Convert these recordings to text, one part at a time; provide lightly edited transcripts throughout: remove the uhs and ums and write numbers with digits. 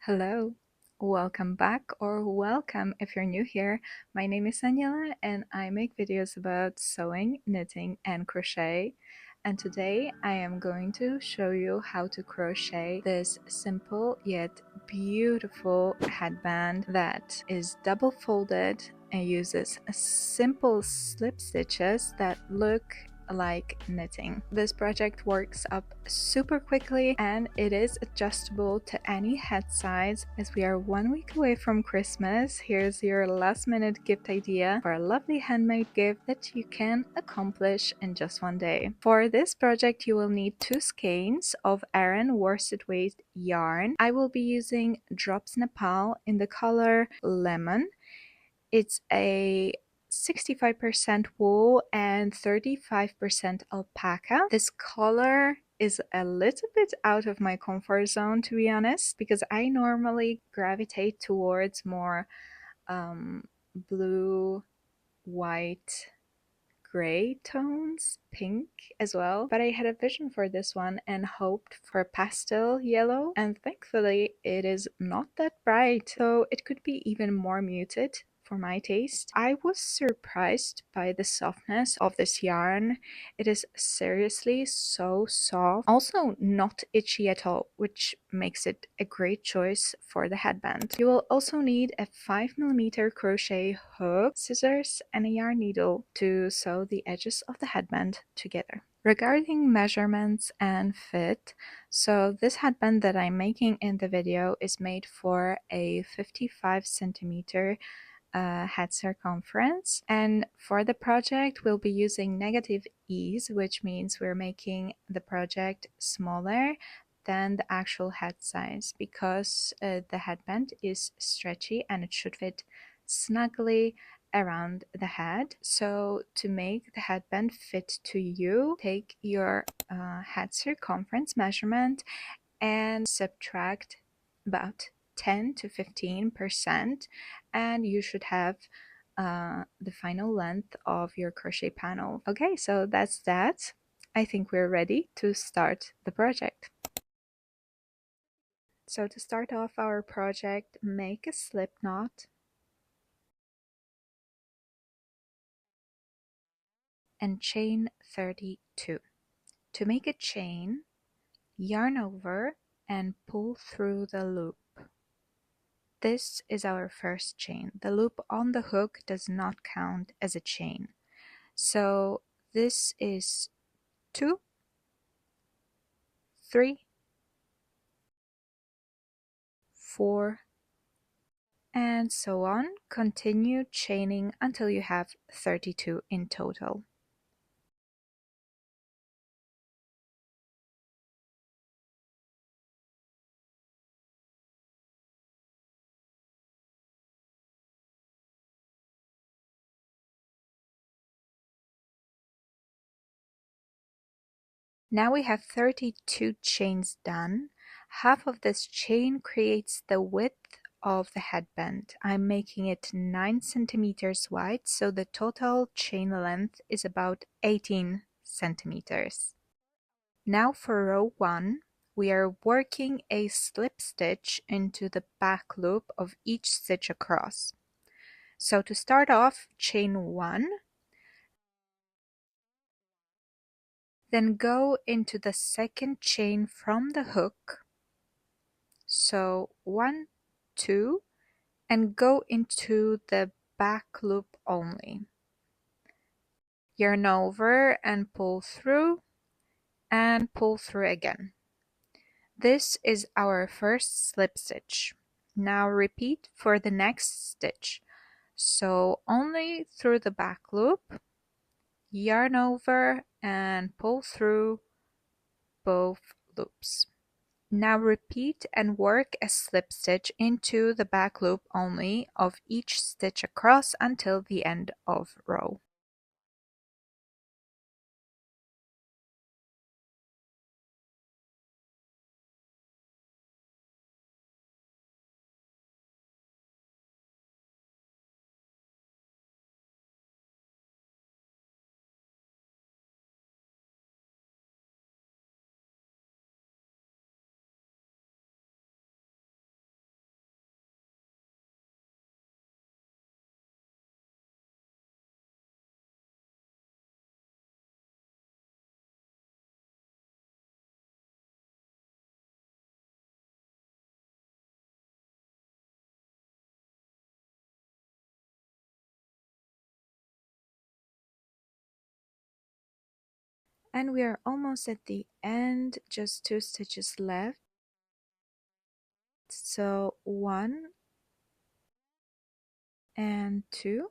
Hello, welcome back or welcome if you're new here. My name is Aniela and I make videos about sewing, knitting, and crochet. And today I am going to show you how to crochet this simple yet beautiful headband that is double folded and uses simple slip stitches that look like knitting. This project works up super quickly and it is adjustable to any head size. As we are 1 week away from Christmas, here's your last minute gift idea for a lovely handmade gift that you can accomplish in just one day. For this project you will need 2 skeins of Aran worsted weight yarn. I will be using Drops Nepal in the color Lemon. It's a 65% wool and 35% alpaca. This color is a little bit out of my comfort zone, to be honest, because I normally gravitate towards more blue, white, gray tones, pink as well. But I had a vision for this one and hoped for pastel yellow, and thankfully it is not that bright, so it could be even more muted for my taste. I was surprised by the softness of this yarn. It is seriously so soft. Also not itchy at all, which makes it a great choice for the headband. You will also need a 5mm crochet hook, scissors, and a yarn needle to sew the edges of the headband together. Regarding measurements and fit, so this headband that I'm making in the video is made for a 55cm head circumference, and for the project we'll be using negative ease, which means we're making the project smaller than the actual head size because the headband is stretchy and it should fit snugly around the head. So to make the headband fit to you, take your head circumference measurement and subtract about 10 to 15%, and you should have the final length of your crochet panel. Okay, so that's that. I think we're ready to start the project. So to start off our project, make a slip knot and chain 32. To make a chain, yarn over and pull through the loop. This is our first chain. The loop on the hook does not count as a chain. So this is 2, 3, 4, and so on. Continue chaining until you have 32 in total. Now we have 32 chains done. Half of this chain creates the width of the headband. I'm making it 9 centimeters wide, so the total chain length is about 18 centimeters. Now for row 1, we are working a slip stitch into the back loop of each stitch across. So to start off, chain 1, then go into the second chain from the hook. So 1, 2, and go into the back loop only. Yarn over and pull through again. This is our first slip stitch. Now repeat for the next stitch. So only through the back loop, yarn over and pull through both loops. Now repeat and work a slip stitch into the back loop only of each stitch across until the end of row. And we are almost at the end, just 2 stitches left. So 1 and 2.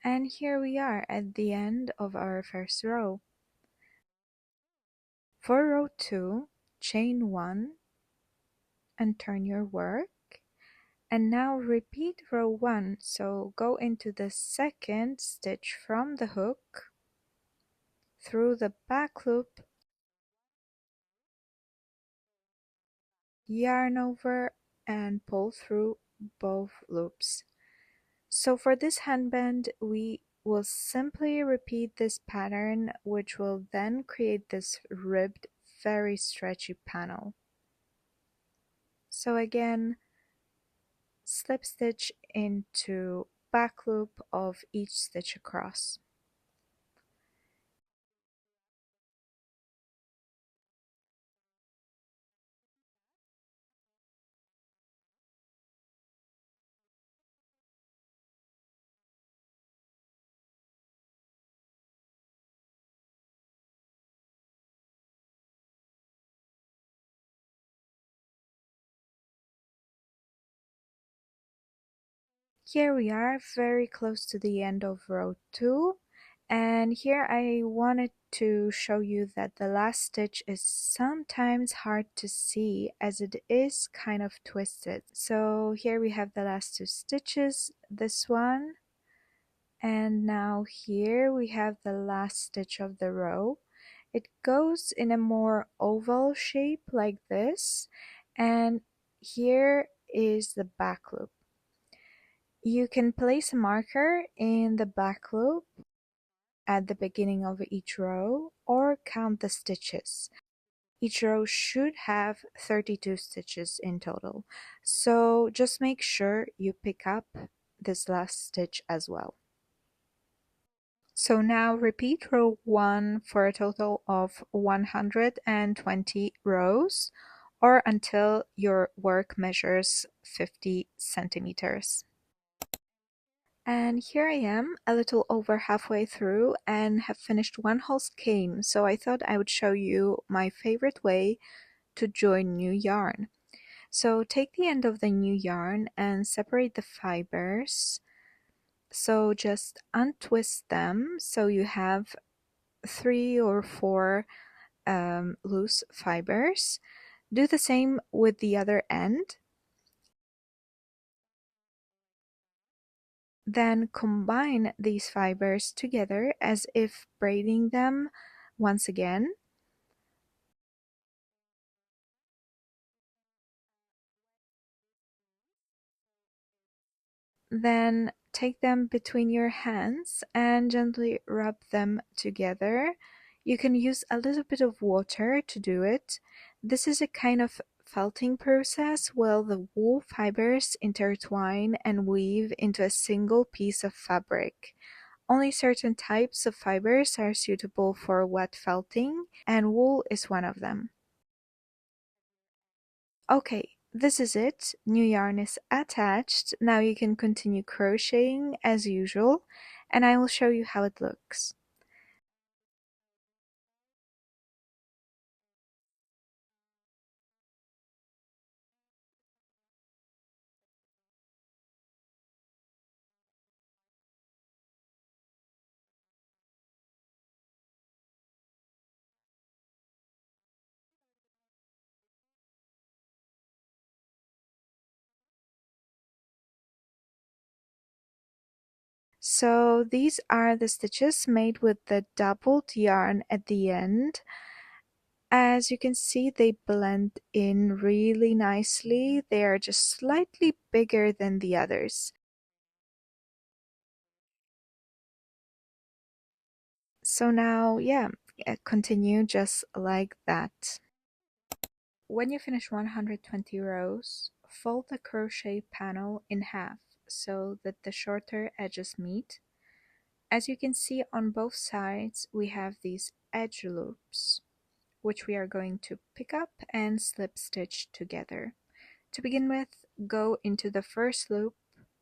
And here we are at the end of our first row. For row 2, chain 1 and turn your work. And now repeat row 1, so go into the second stitch from the hook, through the back loop, yarn over, and pull through both loops. So for this handband, we will simply repeat this pattern, which will then create this ribbed, very stretchy panel. So again, slip stitch into back loop of each stitch across. Here we are, very close to the end of row 2, and here I wanted to show you that the last stitch is sometimes hard to see as it is kind of twisted. So here we have the last 2 stitches, this one, and now here we have the last stitch of the row. It goes in a more oval shape like this, and here is the back loop. You can place a marker in the back loop at the beginning of each row or count the stitches. Each row should have 32 stitches in total, so just make sure you pick up this last stitch as well. So now repeat row 1 for a total of 120 rows or until your work measures 50 centimeters. And here I am, a little over halfway through and have finished one whole skein, so I thought I would show you my favorite way to join new yarn. So take the end of the new yarn and separate the fibers. So just untwist them so you have 3 or 4 loose fibers. Do the same with the other end. Then combine these fibers together as if braiding them once again. Then take them between your hands and gently rub them together. You can use a little bit of water to do it. This is a kind of felting process where the wool fibers intertwine and weave into a single piece of fabric. Only certain types of fibers are suitable for wet felting, and wool is one of them. Okay, this is it. New yarn is attached. Now you can continue crocheting as usual, and I will show you how it looks. So these are the stitches made with the doubled yarn at the end. As you can see, they blend in really nicely. They are just slightly bigger than the others. So now, yeah, continue just like that. When you finish 120 rows, fold the crochet panel in half so that the shorter edges meet. As you can see on both sides, we have these edge loops, which we are going to pick up and slip stitch together. To begin with, go into the first loop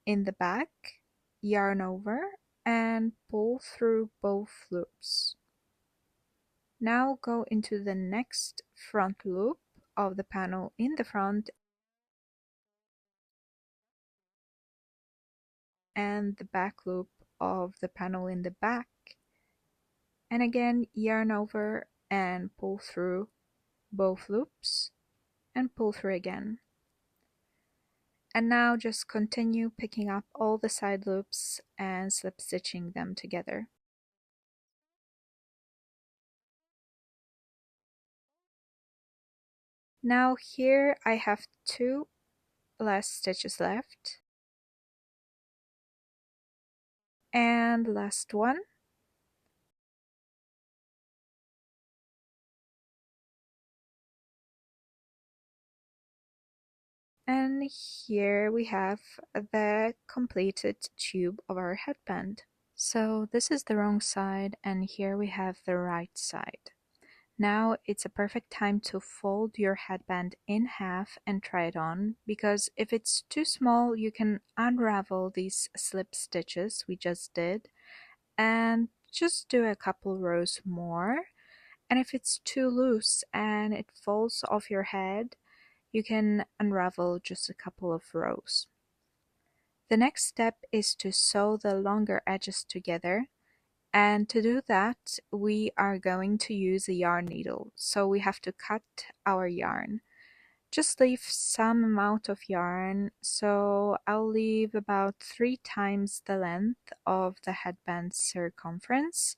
in the back, yarn over, and pull through both loops. Now go into the next front loop of the panel in the front and the back loop of the panel in the back, and again yarn over and pull through both loops and pull through again. And now just continue picking up all the side loops and slip stitching them together. Now here I have 2 last stitches left, and last one, and here we have the completed tube of our headband. So this is the wrong side and here we have the right side. Now it's a perfect time to fold your headband in half and try it on, because if it's too small you can unravel these slip stitches we just did and just do a couple rows more. And if it's too loose and it falls off your head, you can unravel just a couple of rows. The next step is to sew the longer edges together, and to do that we are going to use a yarn needle, so we have to cut our yarn. Just leave some amount of yarn, so I'll leave about 3 times the length of the headband's circumference.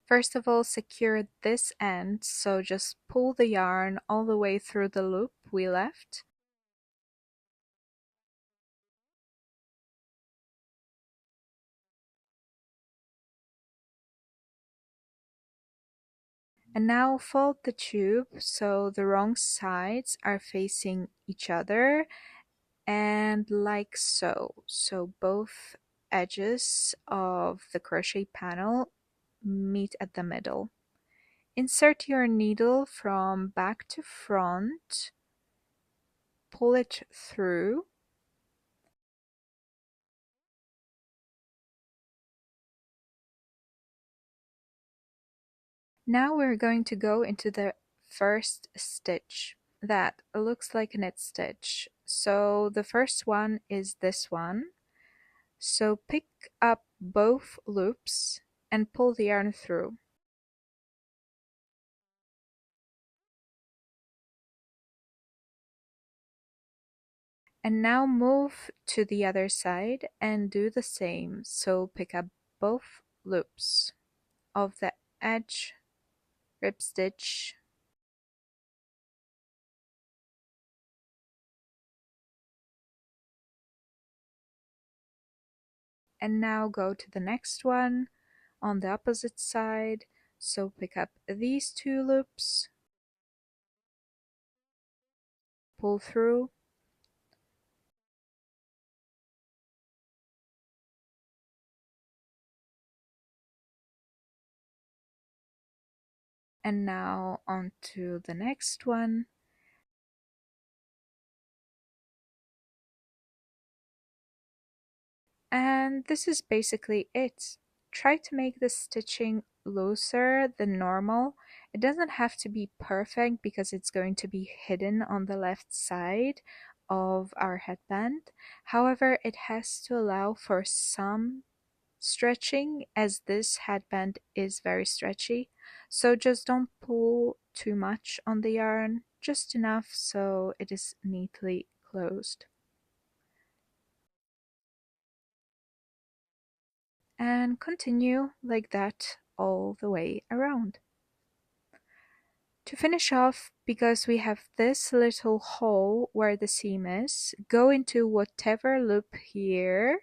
First of all, secure this end, so just pull the yarn all the way through the loop we left. And now fold the tube so the wrong sides are facing each other, and like so. So both edges of the crochet panel meet at the middle. Insert your needle from back to front, pull it through, now we're going to go into the first stitch that looks like a knit stitch. So the first one is this one. So pick up both loops and pull the yarn through. And now move to the other side and do the same. So pick up both loops of the edge rib stitch, and now go to the next one on the opposite side. So pick up these 2 loops, pull through, and now on to the next one. And this is basically it. Try to make the stitching looser than normal. It doesn't have to be perfect because it's going to be hidden on the left side of our headband. However, it has to allow for some stretching, as this headband is very stretchy. So just don't pull too much on the yarn, just enough so it is neatly closed. And continue like that all the way around. To finish off, because we have this little hole where the seam is, go into whatever loop here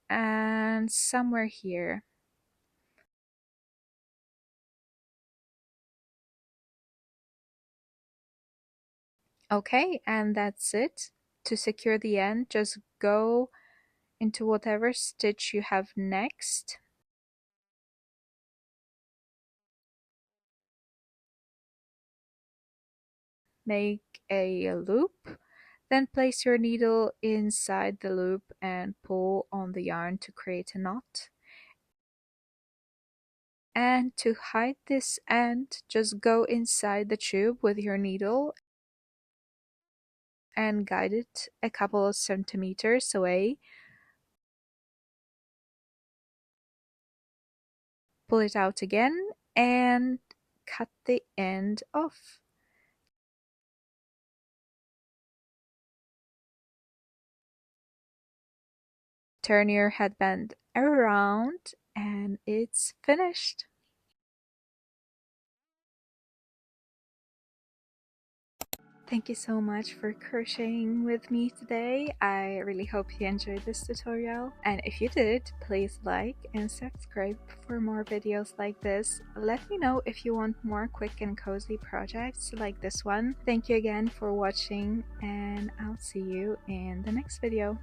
and somewhere here. Okay, and that's it. To secure the end, just go into whatever stitch you have next. Make a loop, Then place your needle inside the loop and pull on the yarn to create a knot. And to hide this end, just go inside the tube with your needle and guide it a couple of centimeters away. Pull it out again and cut the end off. Turn your headband around and it's finished. Thank you so much for crocheting with me today. I really hope you enjoyed this tutorial. And if you did, please like and subscribe for more videos like this. Let me know if you want more quick and cozy projects like this one. Thank you again for watching, and I'll see you in the next video.